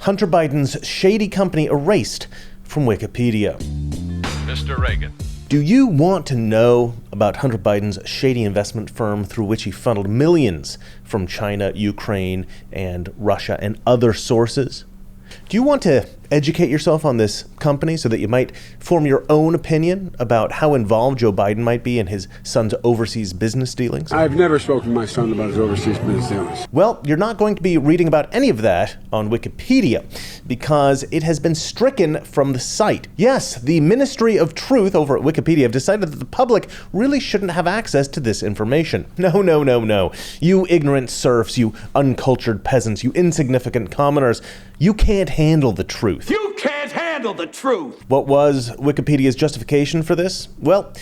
Hunter Biden's shady company erased from Wikipedia. Mr. Reagan. Do you want to know about Hunter Biden's shady investment firm through which he funneled millions from China, Ukraine, and Russia and other sources? Do you want to educate yourself on this company so that you might form your own opinion about how involved Joe Biden might be in his son's overseas business dealings? I've never spoken to my son about his overseas business dealings. Well, you're not going to be reading about any of that on Wikipedia because it has been stricken from the site. Yes, the Ministry of Truth over at Wikipedia have decided that the public really shouldn't have access to this information. No. You ignorant serfs, you uncultured peasants, you insignificant commoners, you can't handle the truth. You can't handle the truth! What was Wikipedia's justification for this? Well,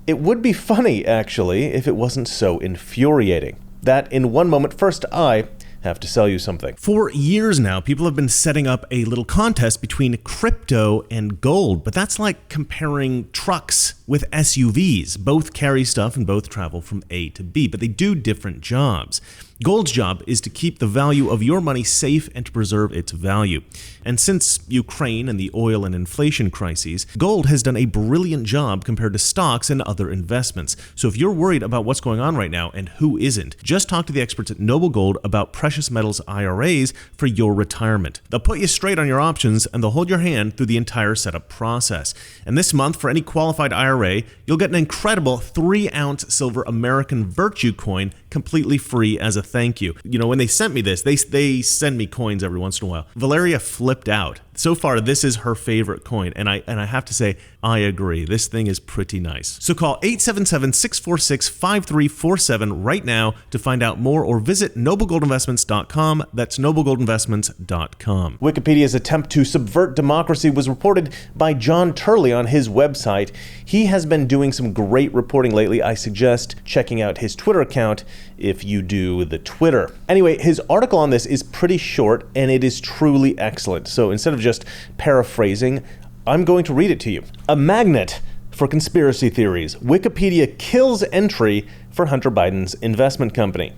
it would be funny, actually, if it wasn't so infuriating. That in one moment, first I have to sell you something. For years now, people have been setting up a little contest between crypto and gold, but that's like comparing trucks with SUVs. Both carry stuff and both travel from A to B, but they do different jobs. Gold's job is to keep the value of your money safe and to preserve its value. And since Ukraine and the oil and inflation crises, gold has done a brilliant job compared to stocks and other investments. So if you're worried about what's going on right now, and who isn't, just talk to the experts at Noble Gold about precious metals IRAs for your retirement. They'll put you straight on your options and they'll hold your hand through the entire setup process. And this month, for any qualified IRA, you'll get an incredible 3-ounce silver American Virtue coin completely free as a thank you. You know, when they sent me this, they send me coins every once in a while. Valeria flipped out. So far, this is her favorite coin, and I have to say, I agree. This thing is pretty nice. So call 877-646-5347 right now to find out more, or visit noblegoldinvestments.com. That's noblegoldinvestments.com. Wikipedia's attempt to subvert democracy was reported by John Turley on his website. He has been doing some great reporting lately. I suggest checking out his Twitter account if you do the Twitter. Anyway, his article on this is pretty short, and it is truly excellent. So instead of just paraphrasing, I'm going to read it to you. A magnet for conspiracy theories. Wikipedia kills entry for Hunter Biden's investment company.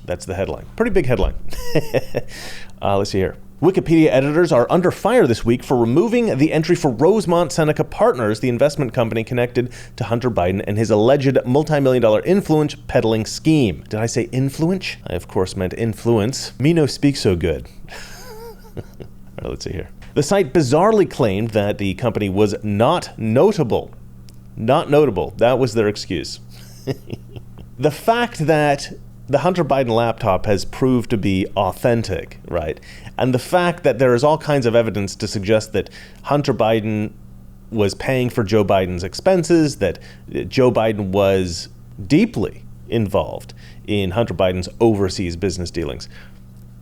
That's the headline. Pretty big headline. Let's see here. Wikipedia editors are under fire this week for removing the entry for Rosemont Seneca Partners, the investment company connected to Hunter Biden and his alleged multi-million-dollar influence peddling scheme. Did I say influence? I, of course, meant influence. Me no speak so good. All right, let's see here. The site bizarrely claimed that the company was not notable. Not notable. That was their excuse. The fact that the Hunter Biden laptop has proved to be authentic, right? And the fact that there is all kinds of evidence to suggest that Hunter Biden was paying for Joe Biden's expenses, that Joe Biden was deeply involved in Hunter Biden's overseas business dealings.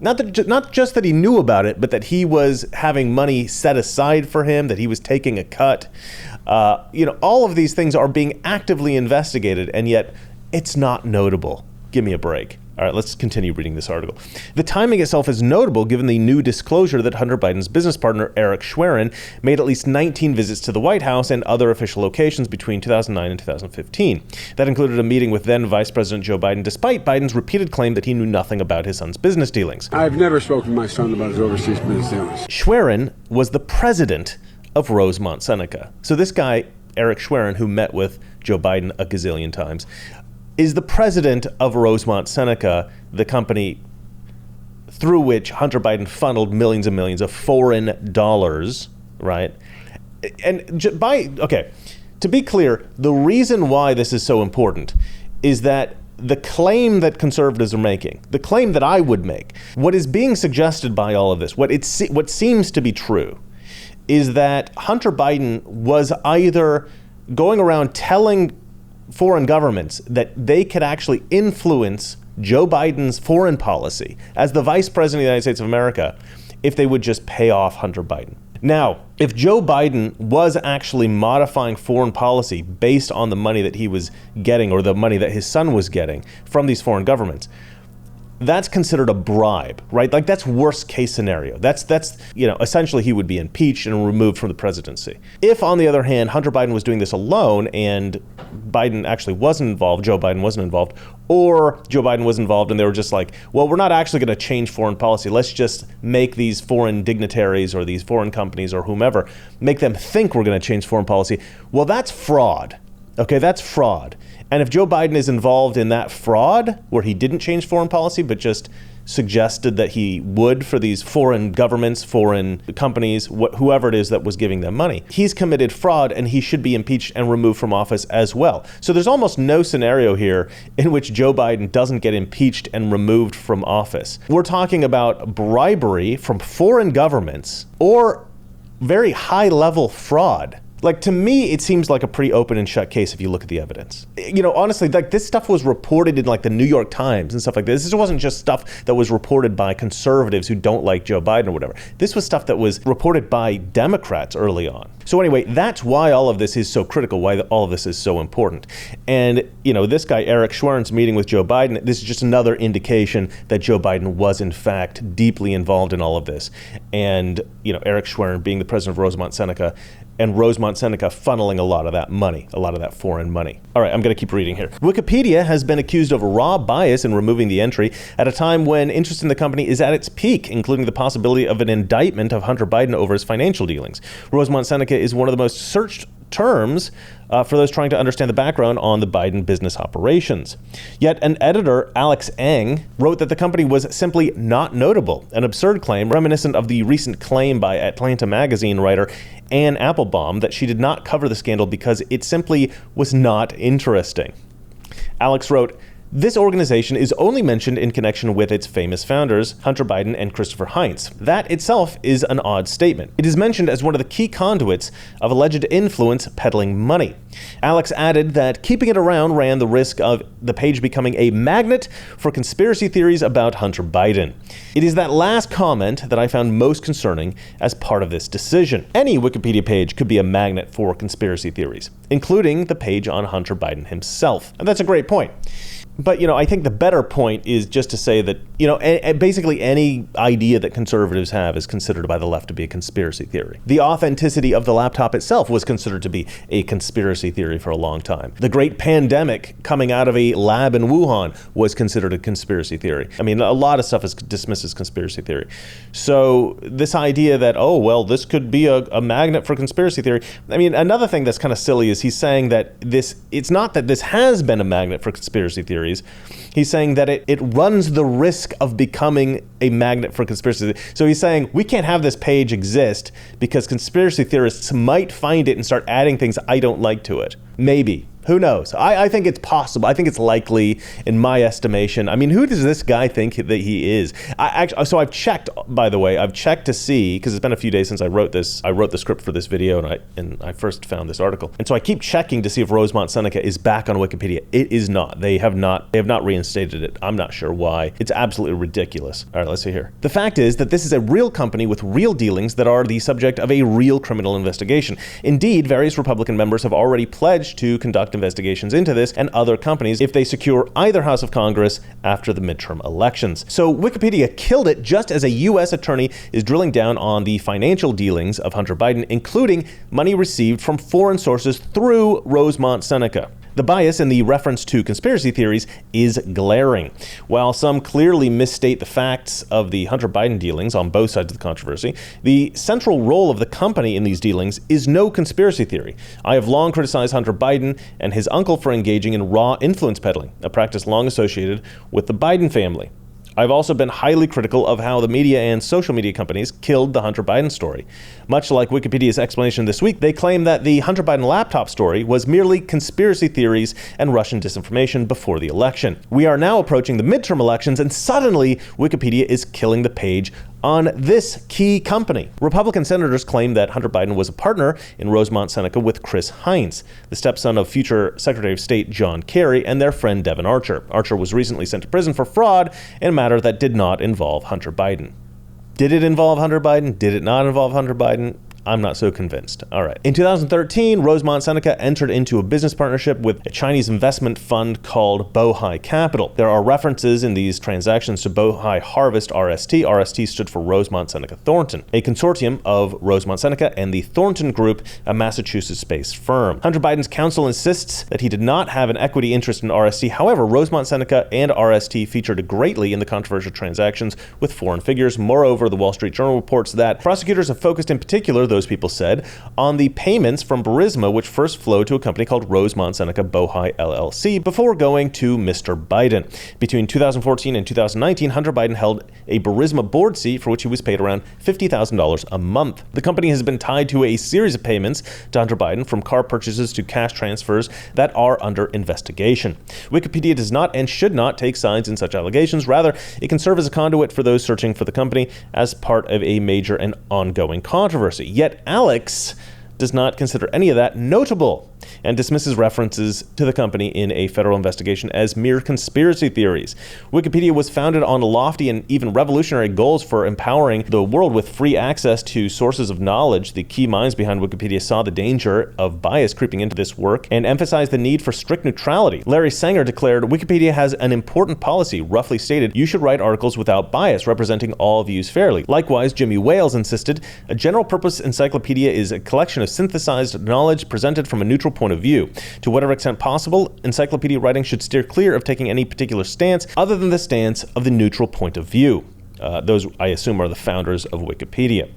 Not just that he knew about it, but that he was having money set aside for him, that he was taking a cut. All of these things are being actively investigated, and yet it's not notable. Give me a break. All right, let's continue reading this article. The timing itself is notable given the new disclosure that Hunter Biden's business partner, Eric Schwerin, made at least 19 visits to the White House and other official locations between 2009 and 2015. That included a meeting with then Vice President Joe Biden, despite Biden's repeated claim that he knew nothing about his son's business dealings. I've never spoken to my son about his overseas business dealings. Schwerin was the president of Rosemont Seneca. So this guy, Eric Schwerin, who met with Joe Biden a gazillion times, is the president of Rosemont Seneca, the company through which Hunter Biden funneled millions and millions of foreign dollars, right? And to be clear, the reason why this is so important is that the claim that conservatives are making, the claim that I would make, what is being suggested by all of this, what seems to be true, is that Hunter Biden was either going around telling foreign governments that they could actually influence Joe Biden's foreign policy as the vice president of the United States of America if they would just pay off Hunter Biden. Now, if Joe Biden was actually modifying foreign policy based on the money that he was getting or the money that his son was getting from these foreign governments, that's considered a bribe, right? Like that's worst case scenario. That's essentially he would be impeached and removed from the presidency. If, on the other hand, Hunter Biden was doing this alone and Biden actually wasn't involved, Joe Biden wasn't involved, or Joe Biden was involved and they were just like, well, we're not actually going to change foreign policy. Let's just make these foreign dignitaries or these foreign companies or whomever, make them think we're going to change foreign policy. Well, that's fraud. Okay, that's fraud. And if Joe Biden is involved in that fraud, where he didn't change foreign policy, but just suggested that he would for these foreign governments, foreign companies, whoever it is that was giving them money, he's committed fraud and he should be impeached and removed from office as well. So there's almost no scenario here in which Joe Biden doesn't get impeached and removed from office. We're talking about bribery from foreign governments or very high-level fraud. Like, to me, it seems like a pretty open and shut case if you look at the evidence. Honestly, like, this stuff was reported in, like, the New York Times and stuff like this. This wasn't just stuff that was reported by conservatives who don't like Joe Biden or whatever. This was stuff that was reported by Democrats early on. So anyway, that's why all of this is so critical, why all of this is so important. And, this guy, Eric Schwerin's meeting with Joe Biden, this is just another indication that Joe Biden was, in fact, deeply involved in all of this. And, Eric Schwerin being the president of Rosemont, Seneca, and Rosemont, Seneca funneling a lot of that money, a lot of that foreign money. All right, I'm going to keep reading here. Wikipedia has been accused of raw bias in removing the entry at a time when interest in the company is at its peak, including the possibility of an indictment of Hunter Biden over his financial dealings. Rosemont, Seneca is one of the most searched terms for those trying to understand the background on the Biden business operations. Yet an editor, Alex Eng, wrote that the company was simply not notable, an absurd claim reminiscent of the recent claim by Atlanta magazine writer Ann Applebaum that she did not cover the scandal because it simply was not interesting. Alex wrote, "This organization is only mentioned in connection with its famous founders, Hunter Biden and Christopher Heinz. That itself is an odd statement. It is mentioned as one of the key conduits of alleged influence peddling money." Alex added that keeping it around ran the risk of the page becoming a magnet for conspiracy theories about Hunter Biden. "It is that last comment that I found most concerning as part of this decision. Any Wikipedia page could be a magnet for conspiracy theories, including the page on Hunter Biden himself." And that's a great point. But, I think the better point is just to say that, basically any idea that conservatives have is considered by the left to be a conspiracy theory. The authenticity of the laptop itself was considered to be a conspiracy theory for a long time. The great pandemic coming out of a lab in Wuhan was considered a conspiracy theory. I mean, a lot of stuff is dismissed as conspiracy theory. So this idea that, this could be a magnet for conspiracy theory. I mean, another thing that's kind of silly is he's saying that it's not that this has been a magnet for conspiracy theories. He's saying that it runs the risk of becoming a magnet for conspiracy. So he's saying we can't have this page exist because conspiracy theorists might find it and start adding things I don't like to it. Maybe. Who knows? I think it's possible. I think it's likely, in my estimation. I mean, who does this guy think that he is? So I've checked, by the way. I've checked to see, because it's been a few days since I wrote this. I wrote the script for this video, and I first found this article. And so I keep checking to see if Rosemont, Seneca is back on Wikipedia. It is not. They have not reinstated it. I'm not sure why. It's absolutely ridiculous. All right, let's see here. The fact is that this is a real company with real dealings that are the subject of a real criminal investigation. Indeed, various Republican members have already pledged to conduct investigations into this and other companies if they secure either house of Congress after the midterm elections. So Wikipedia killed it just as a U.S. attorney is drilling down on the financial dealings of Hunter Biden, including money received from foreign sources through Rosemont, Seneca. The bias in the reference to conspiracy theories is glaring. While some clearly misstate the facts of the Hunter Biden dealings on both sides of the controversy, the central role of the company in these dealings is no conspiracy theory. I have long criticized Hunter Biden and his uncle for engaging in raw influence peddling, a practice long associated with the Biden family. I've also been highly critical of how the media and social media companies killed the Hunter Biden story. Much like Wikipedia's explanation this week, they claim that the Hunter Biden laptop story was merely conspiracy theories and Russian disinformation before the election. We are now approaching the midterm elections, and suddenly Wikipedia is killing the page on this key company. Republican senators claim that Hunter Biden was a partner in Rosemont, Seneca with Chris Heinz, the stepson of future Secretary of State John Kerry, and their friend Devin Archer. Archer was recently sent to prison for fraud in a matter that did not involve Hunter Biden. Did it involve Hunter Biden? Did it not involve Hunter Biden? I'm not so convinced. All right. In 2013, Rosemont Seneca entered into a business partnership with a Chinese investment fund called Bohai Capital. There are references in these transactions to Bohai Harvest RST. RST stood for Rosemont Seneca Thornton, a consortium of Rosemont Seneca and the Thornton Group, a Massachusetts-based firm. Hunter Biden's counsel insists that he did not have an equity interest in RST. However, Rosemont Seneca and RST featured greatly in the controversial transactions with foreign figures. Moreover, the Wall Street Journal reports that prosecutors have focused in particular, those people said, on the payments from Burisma, which first flowed to a company called Rosemont Seneca Bohai LLC before going to Mr. Biden. Between 2014 and 2019, Hunter Biden held a Burisma board seat for which he was paid around $50,000 a month. The company has been tied to a series of payments to Hunter Biden, from car purchases to cash transfers, that are under investigation. Wikipedia does not and should not take sides in such allegations. Rather, it can serve as a conduit for those searching for the company as part of a major and ongoing controversy. Yet Alex does not consider any of that notable and dismisses references to the company in a federal investigation as mere conspiracy theories. Wikipedia was founded on lofty and even revolutionary goals for empowering the world with free access to sources of knowledge. The key minds behind Wikipedia saw the danger of bias creeping into this work and emphasized the need for strict neutrality. Larry Sanger declared, "Wikipedia has an important policy. Roughly stated, you should write articles without bias, representing all views fairly." Likewise, Jimmy Wales insisted, "A general-purpose encyclopedia is a collection of synthesized knowledge presented from a neutral point of view. To whatever extent possible, encyclopedia writing should steer clear of taking any particular stance other than the stance of the neutral point of view." Those, I assume, are the founders of Wikipedia.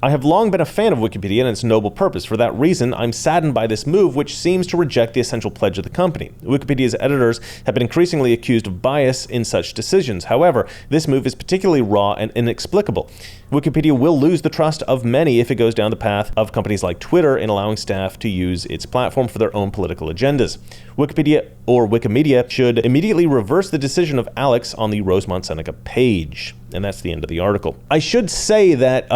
I have long been a fan of Wikipedia and its noble purpose. For that reason, I'm saddened by this move, which seems to reject the essential pledge of the company. Wikipedia's editors have been increasingly accused of bias in such decisions. However, this move is particularly raw and inexplicable. Wikipedia will lose the trust of many if it goes down the path of companies like Twitter in allowing staff to use its platform for their own political agendas. Wikipedia, or Wikimedia, should immediately reverse the decision of Alex on the Rosemont Seneca page. And that's the end of the article. I should say that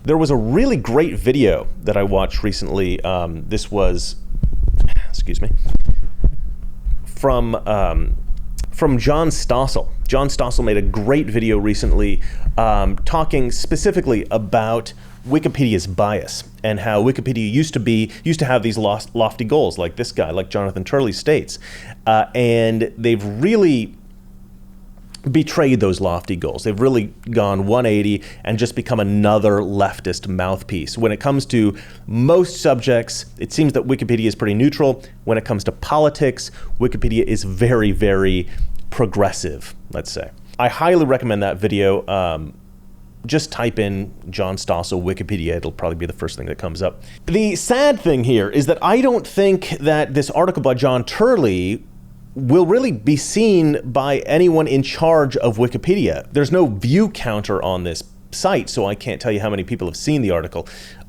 there was a really great video that I watched recently. This was, from John Stossel. John Stossel made a great video recently talking specifically about Wikipedia's bias and how Wikipedia used to have these lofty goals, like this guy, like Jonathan Turley states, and they've really betrayed those lofty goals. They've really gone 180 and just become another leftist mouthpiece. When it comes to most subjects, it seems that Wikipedia is pretty neutral. When it comes to politics, Wikipedia is very, very progressive, let's say. I highly recommend that video. Just type in John Stossel Wikipedia. It'll probably be the first thing that comes up. The sad thing here is that I don't think that this article by John Turley will really be seen by anyone in charge of Wikipedia. There's no view counter on this site, so I can't tell you how many people have seen the article.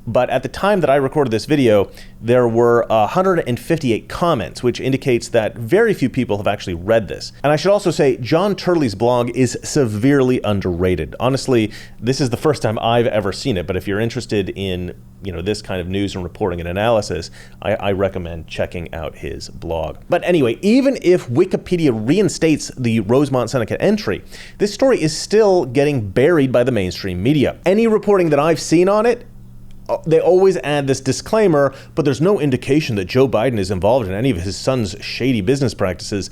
But at the time that I recorded this video, there were 158 comments, which indicates that very few people have actually read this. And I should also say, John Turley's blog is severely underrated. Honestly, this is the first time I've ever seen it, but if you're interested in this kind of news and reporting and analysis, I recommend checking out his blog. But anyway, even if Wikipedia reinstates the Rosemont Seneca entry, this story is still getting buried by the mainstream media. Any reporting that I've seen on it, they always add this disclaimer, but there's no indication that Joe Biden is involved in any of his son's shady business practices.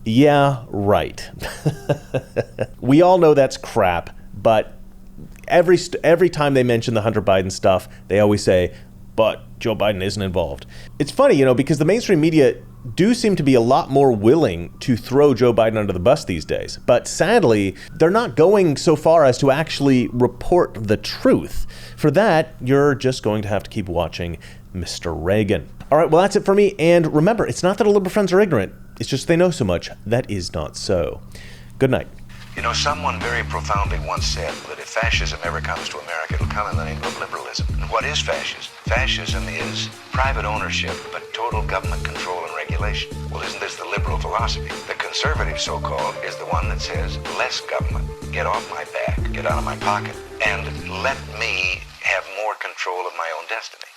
Yeah, right. We all know that's crap, but every time they mention the Hunter Biden stuff, they always say, but Joe Biden isn't involved. It's funny, because the mainstream media do seem to be a lot more willing to throw Joe Biden under the bus these days. But sadly, they're not going so far as to actually report the truth. For that, you're just going to have to keep watching Mr. Reagan. All right, well, that's it for me. And remember, it's not that our liberal friends are ignorant. It's just they know so much. That is not so. Good night. Someone very profoundly once said that if fascism ever comes to America, it'll come in the name of liberalism. And what is fascism? Fascism is private ownership, but total government control and regulation. Well, isn't this the liberal philosophy? The conservative, so-called, is the one that says, less government, get off my back, get out of my pocket, and let me have more control of my own destiny.